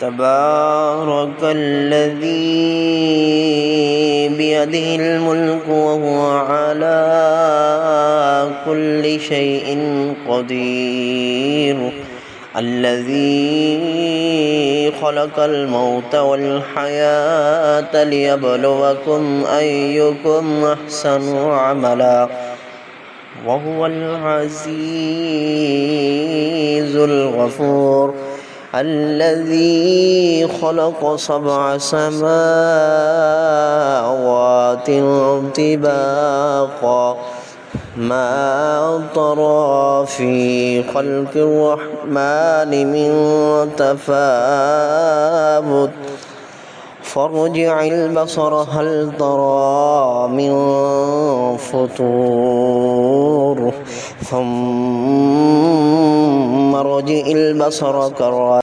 تبارك الذي بيده الملك وهو على كل شيء قدير الذي خلق الموت والحياة ليبلوكم أيكم أحسن عملا وهو العزيز الغفور الذي خلق 7 سماوات طباقا ما ترى في خلق الرحمن من تفاوت فارجع البصر هل ترى من فطور ثم ارجع البصر كرتين